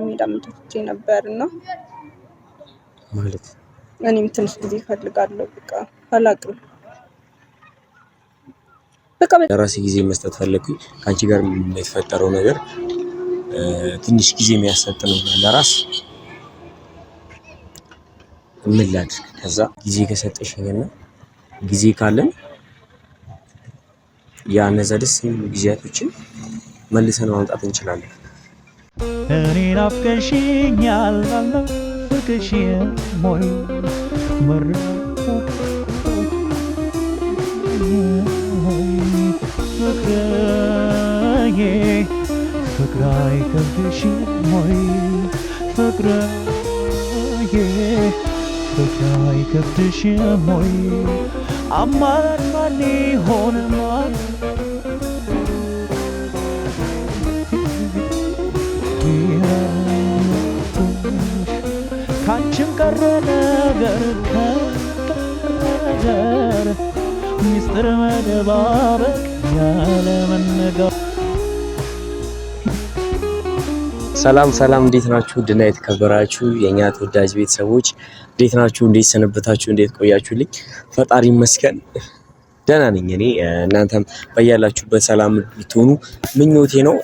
ለመሄድ አመቻችቼ ነበርና ማለት እኔም ትንሽ ጊዜ እፈልጋለሁ። በቃ አላቅም። በቃ ለራሴ ጊዜ መስጠት ፈለኩኝ። ካንቺ ጋር የተፈጠረው ነገር ትንሽ ጊዜ የሚያሰጥ ነው ለራስ ምን ላድርግ። ከዛ ጊዜ ከሰጠሽኝና ጊዜ ካለን ያነዛ ደስ የሚሉ ጊዜያቶችን መልሰን ማምጣት እንችላለን። እኔ ናፍቀሽኛል ናፍቀሽኝ ሞይ ፍቅራይ ከብድሽኝ ሞይ ፍቅራይ ከብድሽኝ ሞይ አማራጭ ማን ይሆናል? ካንቺም ቀረ ነገር ሚስጥር መደባበቅ ያለ መነጋገር። ሰላም እንዴት ናችሁ? ድና የተከበራችሁ የኛ ተወዳጅ ቤተሰቦች እንዴት ናችሁ? እንዴት ሰነበታችሁ? እንዴት ቆያችሁልኝ? ፈጣሪ ይመስገን ደህና ነኝ እኔ። እናንተም በያላችሁበት ሰላም ልትሆኑ ምኞቴ ነው።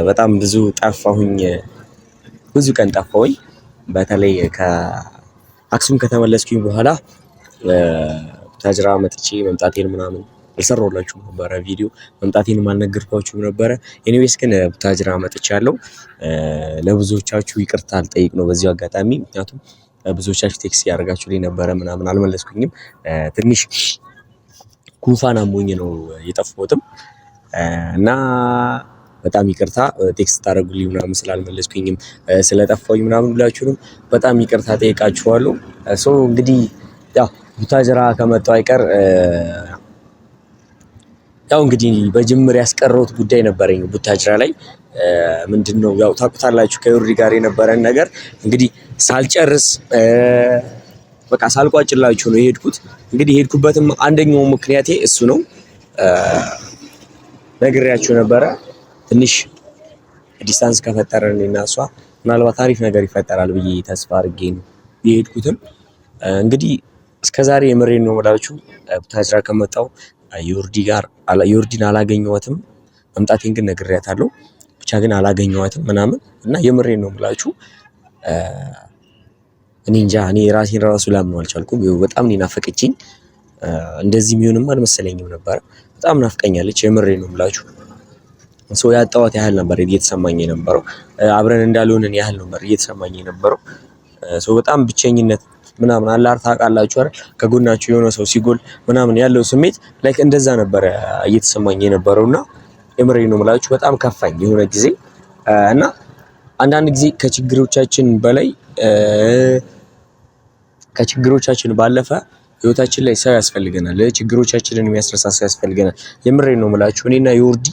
በጣም ብዙ ቀን ጠፋሁኝ። በተለይ ከአክሱም ከተመለስኩኝ በኋላ ታጅራ መጥቼ መምጣቴን ምናምን አልሰራሁላችሁም ነበረ ቪዲዮ፣ መምጣቴንም አልነገርኳችሁም ነበረ። ኤኒዌይስ ግን ታጅራ መጥቻለሁ። ለብዙዎቻችሁ ይቅርታ ልጠይቅ ነው በዚሁ አጋጣሚ። ምክንያቱም ብዙዎቻችሁ ቴክስት ያደርጋችሁልኝ ነበረ ምናምን አልመለስኩኝም። ትንሽ ጉንፋን አሞኝ ነው የጠፋሁትም እና በጣም ይቅርታ ቴክስት ታደርጉልኝ ምናምን ስላልመለስኩኝም ስለጠፋሁኝ ምናምን ሁላችሁንም በጣም ይቅርታ ጠይቃችኋለሁ። እንግዲህ ያው ቡታጅራ ከመጣሁ አይቀር ያው እንግዲህ በጅምር ያስቀረውት ጉዳይ ነበረኝ ቡታጅራ ላይ። ምንድነው ያው ታውቁታላችሁ ከዮርዲ ጋር የነበረን ነገር እንግዲህ ሳልጨርስ በቃ ሳልቋጭላችሁ ነው የሄድኩት። እንግዲህ የሄድኩበትም አንደኛው ምክንያቴ እሱ ነው። ነግሬያችሁ ነበረ። ትንሽ ዲስታንስ ከፈጠረን እና እሷ ምናልባት አሪፍ ነገር ይፈጠራል ብዬ ተስፋ አድርጌ ነው የሄድኩትም። እንግዲህ እስከዛሬ የምሬን ነው የምላችሁ ቡታጅራ ከመጣሁ ዮርዲን አላገኘኋትም። መምጣቴን ግን ነግሬያታለሁ። ብቻ ግን አላገኘኋትም ምናምን እና የምሬን ነው የምላችሁ። እኔ እንጃ እኔ ራሴን ራሱ ላምነው አልቻልኩም። በጣም ናፈቀችኝ። እንደዚህ የሚሆንም አልመሰለኝም ነበር። በጣም ናፍቀኛለች። የምሬን ነው የምላችሁ። ያጣኋት ያህል ነበር እየተሰማኝ የነበረው። አብረን እንዳልሆንን ያህል ነበር እየተሰማኝ የነበረው። በጣም ብቸኝነት ምናምን አላር ታውቃላችሁ አይደል? ከጎናችሁ የሆነ ሰው ሲጎል ምናምን ያለው ስሜት ላይክ እንደዛ ነበር እየተሰማኝ የነበረውና የምሬን ነው የምላችሁ በጣም ከፋኝ የሆነ ጊዜ። እና አንዳንድ ጊዜ ከችግሮቻችን ባለፈ ህይወታችን ላይ ሰው ያስፈልገናል። ችግሮቻችንን የሚያስረሳ ሰው ያስፈልገናል። የምሬን ነው የምላችሁ። እኔና ዮርዲ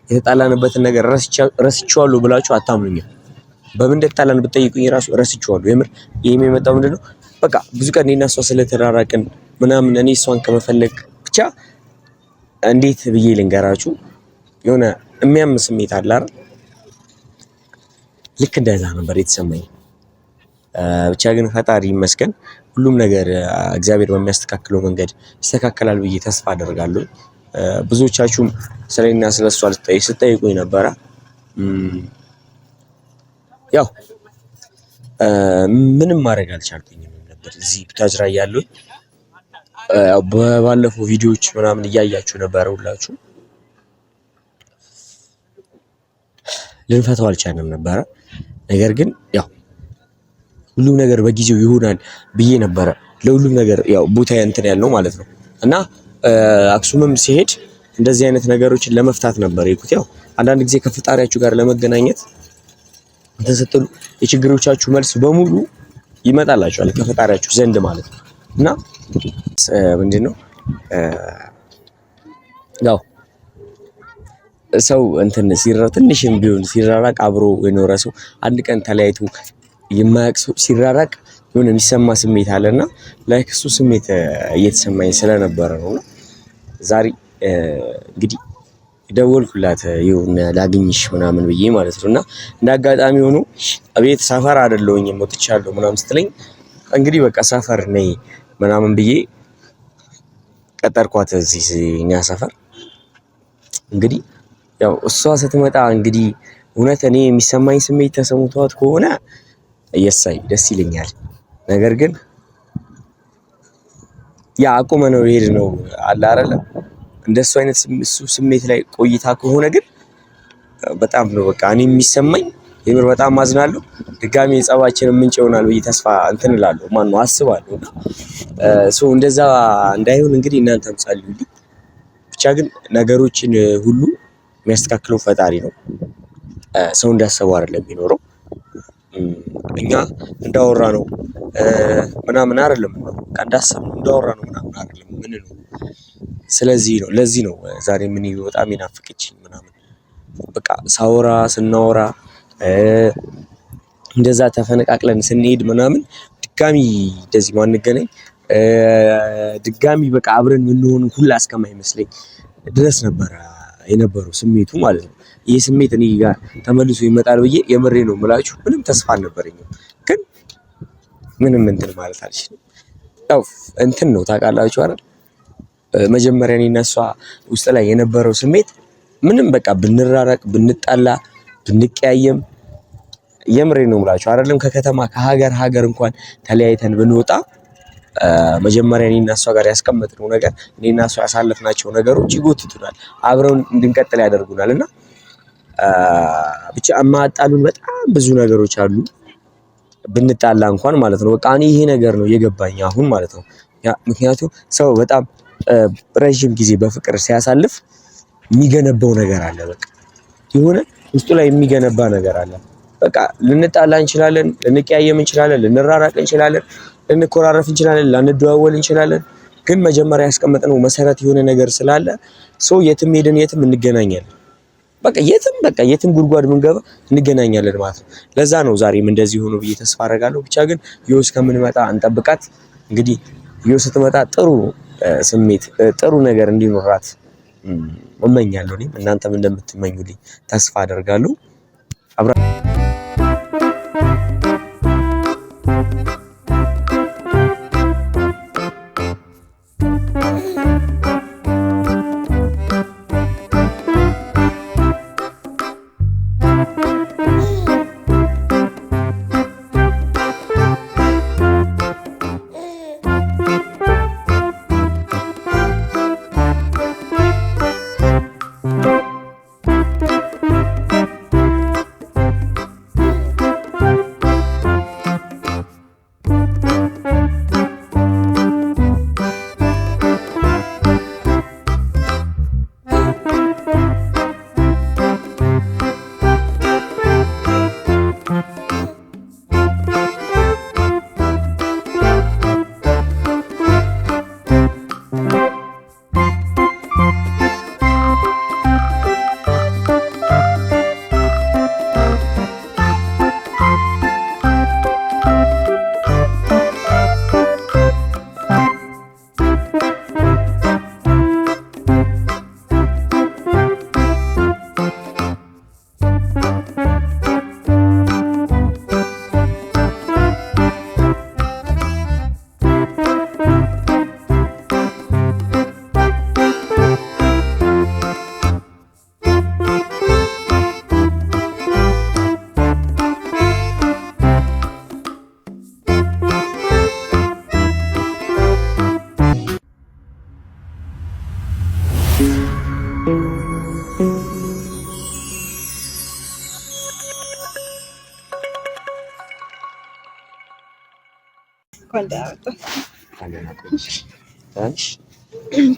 የተጣላንበትን ነገር ረስቼዋለሁ ብላችሁ አታምኑኝም። በምን እንደተጣላን ብትጠይቁኝ ራሱ ረስቼዋለሁ። የምር ይሄም የመጣው ምንድነው በቃ ብዙ ቀን እኔና እሷ ስለተራራቅን ምናምን እኔ እሷን ከመፈለግ ብቻ እንዴት ብዬ ልንገራችሁ የሆነ የሚያም ስሜት አለ አይደል? ልክ እንደዛ ነበር የተሰማኝ። ብቻ ግን ፈጣሪ ይመስገን ሁሉም ነገር እግዚአብሔር በሚያስተካክለው መንገድ ይስተካከላል ብዬ ተስፋ አደርጋለሁ። ብዙዎቻችሁም ስለኔና ስለሷ ስትጠይቁኝ ነበረ። ያው ምንም ማድረግ አልቻልኩኝም ነበር እዚህ ቡታጅራ እያለሁ። በባለፈው ቪዲዮዎች ምናምን እያያችሁ ነበር ሁላችሁ። ልንፈታው አልቻልንም ነበረ። ነገር ግን ያው ሁሉም ነገር በጊዜው ይሆናል ብዬ ነበረ ለሁሉም ነገር ያው ቦታ እንትን ያለው ማለት ነው። እና አክሱምም ሲሄድ እንደዚህ አይነት ነገሮችን ለመፍታት ነበር የሄድኩት። ያው አንዳንድ ጊዜ ከፈጣሪያችሁ ጋር ለመገናኘት እንትን ስትሉ የችግሮቻችሁ መልስ በሙሉ ይመጣላችኋል ከፈጣሪያችሁ ዘንድ ማለት ነው። እና ምንድነው ያው ሰው እንትን ትንሽም ቢሆን ሲራራቅ አብሮ የኖረ ሰው አንድ ቀን ተለያይቶ የማያውቅ ሰው ሲራራቅ የሆነ የሚሰማ ስሜት አለና ላይክ እሱ ስሜት እየተሰማኝ ስለነበረ ነው። ዛሬ እንግዲህ ደወልኩላት ይሁን ላግኝሽ ምናምን ብዬ ማለት ነውና እንዳጋጣሚ ሆኖ ቤት ሰፈር አይደለሁኝም ወጥቻለሁ ምናምን ስትለኝ እንግዲህ በቃ ሰፈር ነኝ ምናምን ብዬ ቀጠርኳት እዚህ እኛ ሰፈር። እንግዲህ ያው እሷ ስትመጣ እንግዲህ እውነት እኔ የሚሰማኝ ስሜት ተሰምቷት ከሆነ እየሳይ ደስ ይለኛል። ነገር ግን ያ አቁመነው ይሄድ ነው አለ አይደለ እንደሱ አይነት ስሜት ላይ ቆይታ ከሆነ ግን በጣም ነው በቃ እኔ የሚሰማኝ የምር በጣም ማዝናለሁ። ድጋሚ ጸባችን ምንጭ ይሆናል ብዬ ተስፋ እንትን እላለሁ ማነው አስባለሁ። እንደዛ እንዳይሆን እንግዲህ እናንተም ጸልዩልኝ። ብቻ ግን ነገሮችን ሁሉ የሚያስተካክለው ፈጣሪ ነው። ሰው እንዳሰበው አይደለም የሚኖረው። እኛ እንዳወራ ነው ምናምን አይደለም እንዳሰብነው እንዳወራ ነው ምናምን አይደለም ምን ነው። ስለዚህ ነው ለዚህ ነው ዛሬ ምን በጣም ይናፍቅችኝ ምናምን በቃ ስናወራ እንደዛ ተፈነቃቅለን ስንሄድ ምናምን ድጋሚ እንደዚህ ማንገናኝ ድጋሚ በቃ አብረን ምንሆን ሁላ እስከማይመስለኝ ድረስ ነበር የነበረው ስሜቱ ማለት ነው። ይሄ ስሜት እኔ ጋር ተመልሶ ይመጣል ብዬ የምሬ ነው የምላችሁ ምንም ተስፋ አልነበረኝም። ግን ምንም እንትን ማለት አልችልም። ያው እንትን ነው ታውቃላችሁ አይደል መጀመሪያ እኔና እሷ ውስጥ ላይ የነበረው ስሜት ምንም በቃ ብንራራቅ ብንጣላ ብንቀያየም የምሬ ነው የምላችሁ አይደለም ከከተማ ከሀገር እንኳን ተለያይተን ብንወጣ መጀመሪያ እኔና እሷ ጋር ያስቀመጥነው ነገር እኔና እሷ ያሳለፍናቸው ነገሮች ይጎትቱናል አብረን እንድንቀጥል ያደርጉናል። እና ብቻ የማያጣሉን በጣም ብዙ ነገሮች አሉ ብንጣላ እንኳን ማለት ነው። በቃ እኔ ይሄ ነገር ነው የገባኝ አሁን ማለት ነው። ምክንያቱም ሰው በጣም ረጅም ጊዜ በፍቅር ሲያሳልፍ የሚገነባው ነገር አለ። በቃ የሆነ ውስጡ ላይ የሚገነባ ነገር አለ። በቃ ልንጣላ እንችላለን፣ ልንቀያየም እንችላለን፣ ልንራራቅ እንችላለን፣ ልንኮራረፍ እንችላለን፣ ላንደዋወል እንችላለን። ግን መጀመሪያ ያስቀመጥነው መሰረት የሆነ ነገር ስላለ የትም ሄደን የትም እንገናኛለን። በቃ የትም ጉድጓድ ምንገባ እንገናኛለን ማለት ነው። ለዛ ነው ዛሬም እንደዚህ ሆኖ ብዬ ተስፋ አደርጋለሁ። ብቻ ግን እስከምንመጣ እንጠብቃት። እንግዲህ ስትመጣ ጥሩ ስሜት ጥሩ ነገር እንዲኖራት እመኛለሁ። እኔም እናንተም እንደምትመኙልኝ ተስፋ አደርጋለሁ።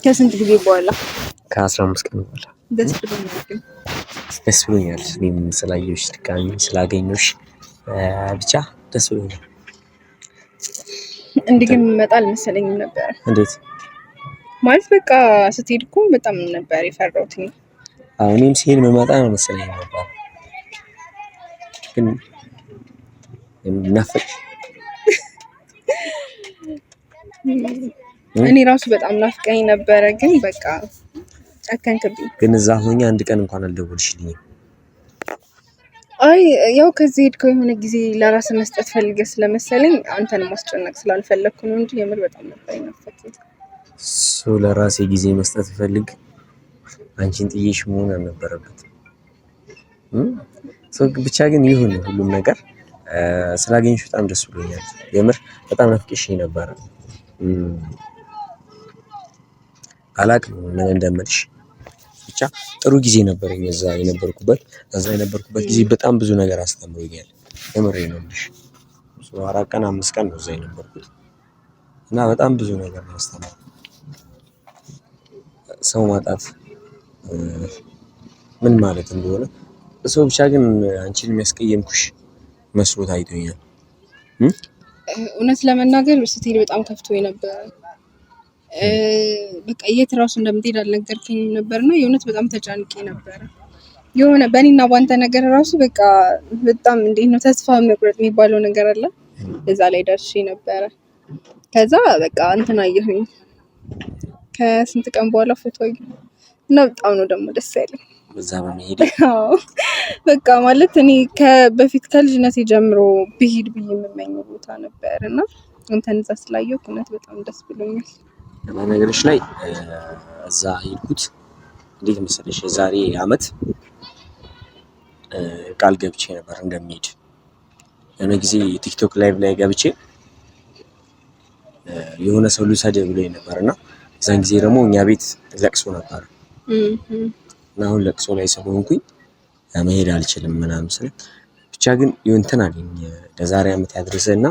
ከስንት ጊዜ በኋላ? ከ15 ቀን በኋላ። ደስ ብሎኛል። እኔም ስላየሁሽ ድጋሚ ስላገኘሁሽ ብቻ ደስ ብሎኛል። እንዲህ ግን መጣ አልመሰለኝም ነበር። እንዴት ማለት በቃ ስትሄድ እኮ በጣም ነበር የፈራሁት። እኔም ሲሄድ መመጣ ነው መሰለኝ ነበር ግን ናፈቅ እኔ ራሱ በጣም ናፍቀኝ ነበረ። ግን በቃ ጨከንክብኝ። ግን እዛ ሆኜ አንድ ቀን እንኳን አልደወልሽልኝም። አይ ያው ከዚህ ሄድከው የሆነ ጊዜ ለራስ መስጠት ፈልገህ ስለመሰለኝ አንተን ማስጨነቅ ስላልፈለግኩ ነው እንጂ የምር በጣም ነበር የናፈቀኝ። ለራሴ ጊዜ መስጠት ፈልግ አንቺን ጥዬሽ መሆን አልነበረበትም። ብቻ ግን ይሁን ሁሉም ነገር ስላገኘሽ በጣም ደስ ብሎኛል። የምር በጣም ናፍቄሽኝ ነበር። አላቅም ምን እንደምልሽ ብቻ ጥሩ ጊዜ ነበረኝ እዛ የነበርኩበት ጊዜ በጣም ብዙ ነገር አስተምሮኛል። የምሬን ነው የምልሽ 4 ቀን 5 ቀን ነው እዛ የነበርኩት እና በጣም ብዙ ነገር አስተምሮኛል። ሰው ማጣት ምን ማለት እንደሆነ ሰው ብቻ ግን አንቺን የሚያስቀየምኩሽ መስሎ ታይቶኛል። እውነት ለመናገር ስትሄድ በጣም ከፍቶኝ ነበር። በቃ የት ራሱ እንደምትሄድ አልነገርከኝም ነበርና የእውነት በጣም ተጨንቄ ነበር። የሆነ በእኔና ባንተ ነገር ራሱ በቃ በጣም እንዴት ነው ተስፋ መቁረጥ የሚባለው ነገር አለ። እዛ ላይ ደርሼ ነበረ። ከዛ በቃ እንትን አየሁኝ ከስንት ቀን በኋላ ፎቶ አየሁ እና በጣም ነው ደግሞ ደስ ያለኝ በዛ በመሄድ። በቃ ማለት እኔ በፊት ከልጅነቴ ጀምሮ ብሄድ ብዬ የምመኘው ቦታ ነበር እና አንተን እዛ ስላየሁ እውነት በጣም ደስ ብሎኛል። በነገርሽ ላይ እዛ ሄድኩት እንዴት መሰለሽ የዛሬ አመት ቃል ገብቼ ነበር እንደሚሄድ። የሆነ ጊዜ ቲክቶክ ላይቭ ላይ ገብቼ የሆነ ሰው ልውሰድ ብሎኝ ነበር እና እዛን ጊዜ ደግሞ እኛ ቤት ለቅሶ ነበር እና አሁን ለቅሶ ላይ ስለሆንኩኝ መሄድ አልችልም ምናምን ስል ብቻ ግን እንትን አለኝ ለዛሬ አመት ያድርስህና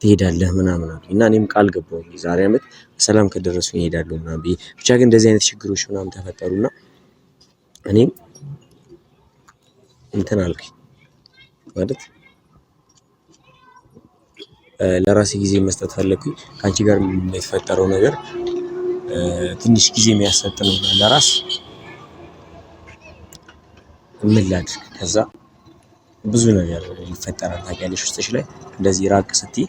ትሄዳለህ ምናምን አለኝ እና እኔም ቃል ገባሁኝ ዛሬ አመት በሰላም ከደረሱኝ እሄዳለሁ ምናምን ብዬ። ብቻ ግን እንደዚህ አይነት ችግሮች ምናምን ተፈጠሩና እኔም እንትን አልኩኝ ማለት ለራሴ ጊዜ መስጠት ፈለኩኝ። ከአንቺ ጋር የተፈጠረው ነገር ትንሽ ጊዜ የሚያሰጥ ነው ለራስ ምን ላድርግ። ከዛ ብዙ ነገር ይፈጠራል ታውቂያለሽ ውስጥሽ ላይ እንደዚህ ራቅ ስትይ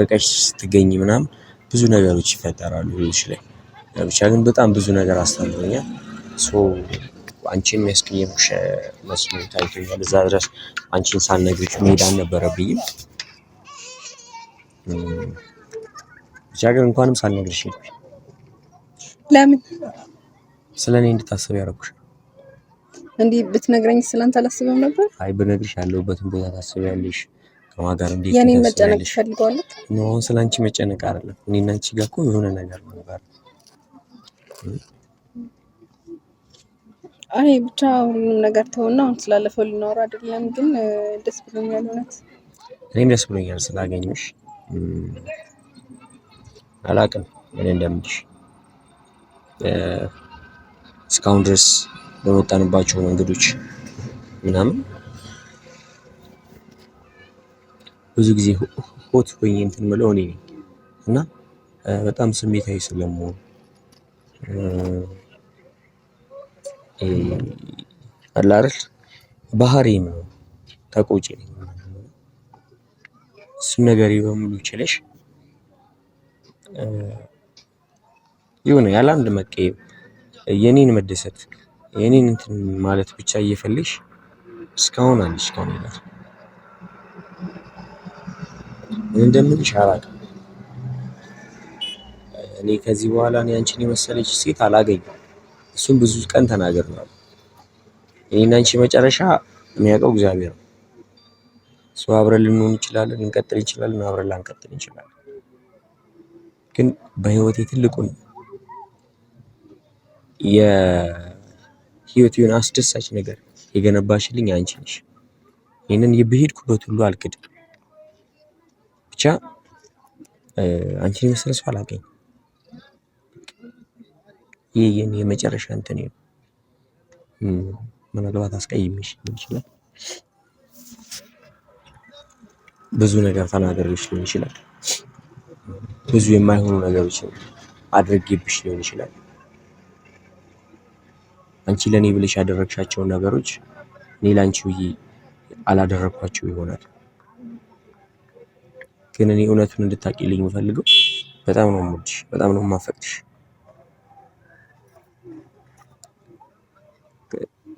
ርቀሽ ስትገኝ ምናምን ብዙ ነገሮች ይፈጠራሉ ህይወትሽ ላይ። ብቻ ግን በጣም ብዙ ነገር አስተምሮኛል። አንቺን የሚያስቀየምኩሽ መስሎ ታይቶኛል። እዛ ድረስ አንቺን ሳልነግርሽ መሄድ አልነበረብኝም። ብቻ ግን እንኳንም ሳልነግርሽ ሄድኩኝ። ለምን? ስለኔ እንድታስብ ያደረኩሽ። እንዲህ ብትነግረኝ ስለአንተ አላስብም ነበር። አይ ብነግርሽ ያለሁበትን ቦታ ታስቢያለሽ። ከማን ጋር እንዴት የኔን መጨነቅ ትፈልገዋለህ? ነው ስለአንቺ መጨነቅ አይደለም። እኔና አንቺ ጋር እኮ የሆነ ነገር ነበር። አይ ብቻ ሁሉንም ነገር ተውና አሁን ስላለፈው ልናወራ አይደለም። ግን ደስ ብሎኛል እውነት። እኔም ደስ ብሎኛል ስላገኘሽ። አላቅም ምን እንደምልሽ እስካሁን ድረስ በመጣንባቸው መንገዶች ምናምን ብዙ ጊዜ ሆት ሆኜ እንትን የምለው እኔ ነኝ እና በጣም ስሜታዊ ስለምሆን አለ አይደል ባህሪዬም ነው ተቆጪ ነኝ። እሱን ነገር በሙሉ ችለሽ የሆነ ያለ አንድ መቀየም የኔን መደሰት የኔን እንትን ማለት ብቻ እየፈለግሽ እስካሁን አለሽ ከኔ ጋር እንደምልሽ አላውቅም። እኔ ከዚህ በኋላ እኔ አንቺን የመሰለች ሴት አላገኝም። እሱን ብዙ ቀን ተናግሬያለሁ። እኔና አንቺ መጨረሻ የሚያውቀው እግዚአብሔር ነው። አብረን ልንሆን እንችላለን፣ ልንቀጥል እንችላለን፣ አብረን ላንቀጥል እንችላለን። ግን በህይወቴ ትልቁን የህይወቴን አስደሳች ነገር የገነባሽልኝ አንቺ ነሽ። ይሄንን በሄድኩበት ሁሉ አልክድም። ብቻ አንቺን የመሰለ ሰው አላገኝም። ይሄ የኔ የመጨረሻ እንትን ነው። ምናልባት አስቀይሜሽ ሊሆን ይችላል፣ ብዙ ነገር ተናግሬሽ ሊሆን ይችላል፣ ብዙ የማይሆኑ ነገሮችን አድርጌብሽ ሊሆን ይችላል። አንቺ ለኔ ብለሽ ያደረግሻቸውን ነገሮች እኔ ላንቺ ብዬ አላደረኳቸው ይሆናል። ግን እኔ እውነቱን እንድታቂልኝ የምፈልገው በጣም ነው የምወድሽ፣ በጣም ነው የማፈቅርሽ።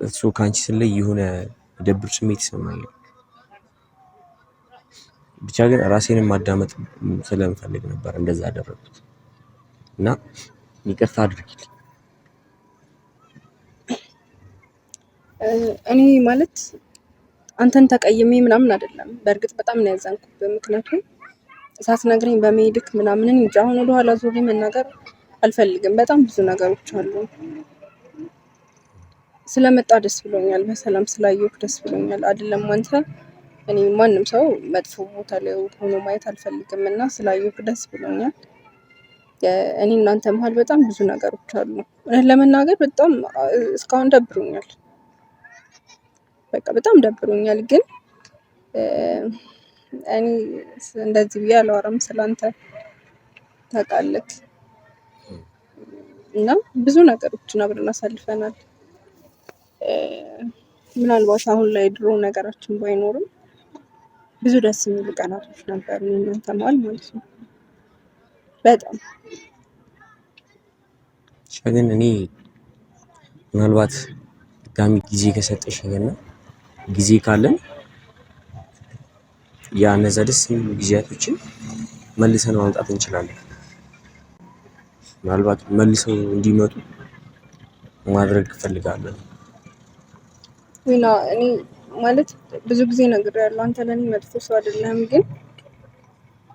እሱ ካንቺ ስለይ የሆነ ደብር ስሜት ይሰማኛል። ብቻ ግን ራሴን ማዳመጥ ስለምፈልግ ነበር እንደዛ አደረኩት እና ይቅርታ አድርጊልኝ። እኔ ማለት አንተን ተቀይሜ ምናምን አይደለም። በእርግጥ በጣም ነው ያዘንኩት። ምክንያቱም ሳትነግረኝ በመሄድክ ምናምን እንጃ አሁን ወደ ኋላ ዞሬ መናገር አልፈልግም። በጣም ብዙ ነገሮች አሉ። ስለመጣ ደስ ብሎኛል። በሰላም ስላየሁክ ደስ ብሎኛል። አይደለም አንተ እኔ ማንም ሰው መጥፎ ቦታ ላይ ሆኖ ማየት አልፈልግም እና ስላየሁክ ደስ ብሎኛል። እኔ እናንተ መሀል በጣም ብዙ ነገሮች አሉ። ለመናገር በጣም እስካሁን ደብሮኛል። በቃ በጣም ደብሮኛል። ግን እኔ እንደዚህ ብዬ አላወራም ስላንተ ታውቃለህ። እና ብዙ ነገሮችን አብረን አሳልፈናል። ምናልባት አሁን ላይ ድሮ ነገራችን ባይኖርም ብዙ ደስ የሚሉ ቀናቶች ነበሩ እናንተ መሀል ማለት ነው። በጣም ግን እኔ ምናልባት ድጋሚ ጊዜ ከሰጠሽኝና ጊዜ ካለን ያነዛ ደስ የሚሉ ጊዜያቶችን መልሰን ማምጣት እንችላለን። ምናልባት መልሰው እንዲመጡ ማድረግ እፈልጋለሁ። እና እኔ ማለት ብዙ ጊዜ ነግሬያለሁ፣ አንተ ለኔ መጥፎ ሰው አይደለም። ግን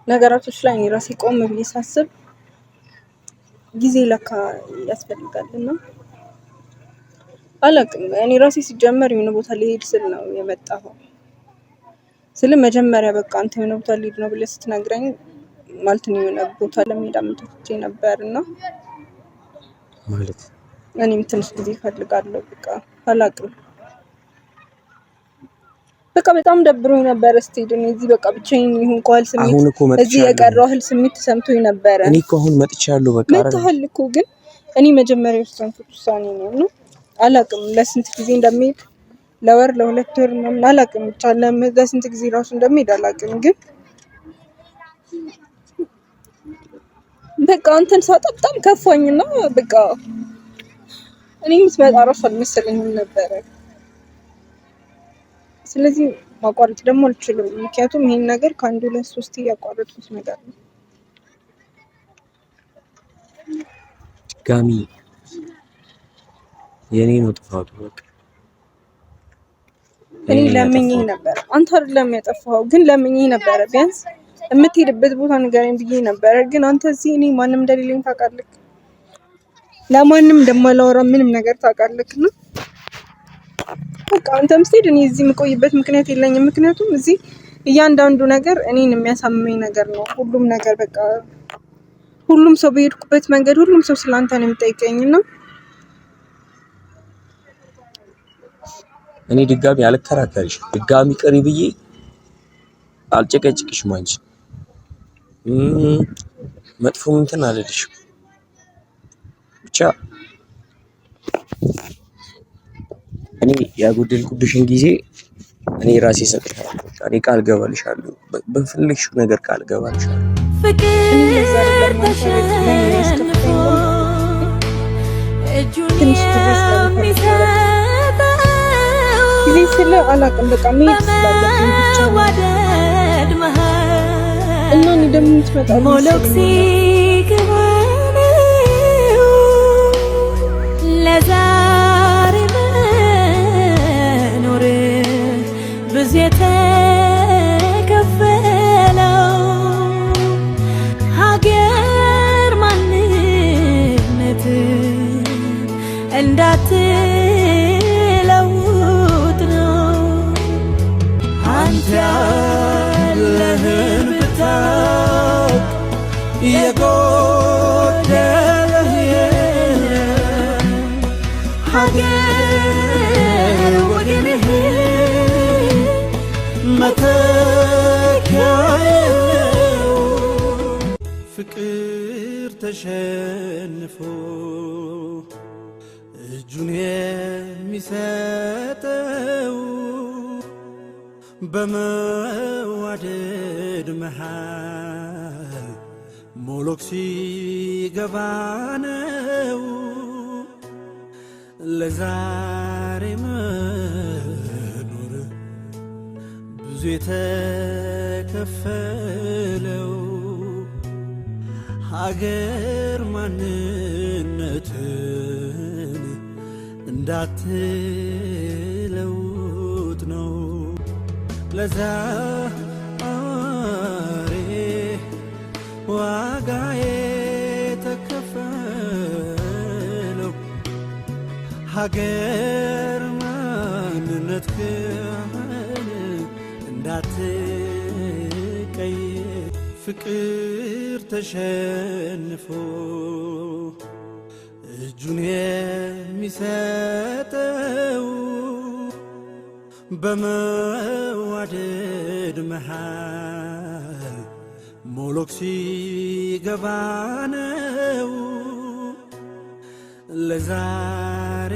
ነገራቶች ላይ እኔ ራሴ ቆም ብዬ ሳስብ ጊዜ ለካ ያስፈልጋልና አላውቅም። እኔ ራሴ ሲጀመር የሆነ ቦታ ሊሄድ ስል ነው የመጣው። ስለ መጀመሪያ በቃ አንተ የሆነ ቦታ ሊሄድ ነው ብለህ ስትነግረኝ ማለት ነው የሆነ ቦታ ለመሄድ አመቻችቼ ነበርና ማለት እኔም ትንሽ ጊዜ እፈልጋለሁ። በቃ አላውቅም። በቃ በጣም ደብሮኝ ነበር። ስትሄድ እኔ እዚህ በቃ ብቻዬን ይሁን ቋል ስሜት እዚህ የቀረው ህል ስሜት ተሰምቶኝ ነበር። እኔ እኮ አሁን መጥቻለሁ። በቃ መጥተሃል እኮ ግን እኔ መጀመሪያ የወሰንኩት ውሳኔ ነው። አላውቅም ለስንት ጊዜ እንደሚሄድ ለወር ለሁለት ወር ምናምን አላውቅም። ብቻ ለስንት ጊዜ ራሱ እንደሚሄድ አላውቅም። ግን በቃ አንተን ሳጣ በጣም ከፋኝና በቃ እኔ የምትመጣ ራሱ አልመሰለኝም ነበረ። ስለዚህ ማቋረጥ ደግሞ አልችልም። ምክንያቱም ይሄን ነገር ከአንድ ሁለት ሶስት ያቋረጥኩት ነገር ነው። ድጋሚ የኔ ነው ጥፋቱ። በቃ እኔ ለምኜ ነበር። አንተ አይደለም ያጠፋኸው፣ ግን ለምኜ ነበር። ቢያንስ የምትሄድበት ቦታ ንገረኝ ብዬ ነበር። ግን አንተ እዚህ እኔ ማንም እንደሌለኝ ታውቃለህ። ለማንም እንደማላወራ ምንም ነገር ታውቃለህ ነው። በቃ አንተም ስትሄድ እኔ እዚህ የምቆይበት ምክንያት የለኝም። ምክንያቱም እዚህ እያንዳንዱ ነገር እኔን የሚያሳምመኝ ነገር ነው። ሁሉም ነገር በቃ ሁሉም ሰው በሄድኩበት መንገድ ሁሉም ሰው ስላንተ ነው የሚጠይቀኝና እኔ ድጋሚ አልከራከርሽ። ድጋሚ ቅሪ ብዬ አልጨቀጭቅሽም። አንቺ መጥፎ እንትን አልልሽም። ብቻ እኔ ያጎደልኩብሽን ጊዜ እኔ ራሴ ሰጥቻለሁ። እኔ ቃል ገባልሻለሁ። በፈለግሽው ነገር ቃል ገባልሻለሁ። ፍቅር ተሸንፎ እጁን የሚሰጠው ጊዜ ስለ አላውቅም። በቃ መሄድ ስላለብኝ ብቻ መዋደድ መሃል እና እኔ ደግሞ የምትመጣው ሞሎክ ሲገባ ነው ለዛሬ መኖር ብዙ የተከፈለው ሀገር ማንነት እንዳትለውጥ ነው። አንተ ያለህን ብታውቅ የጎደለህ የለም። ሀገር ወገንህ መተኪያ የለው። ፍቅር ተሸንፎ እጁን የሚሰጠው በመዋደድ መሃል ሞሎክ ሲገባ ነው ለዛሬ መኖር ብዙ የተከፈለው ሀገር ማንነትን እንዳትለውጥ ነው። ለዛሬ ዋጋ የተከፈለው ሀገር ማንነትህን እንዳትቀይር ፍቅር ተሸንፎ እጁን የሚሰጠው በመዋደድ መሃል ሞሎክ ሲገባ ነው። ለዛሬ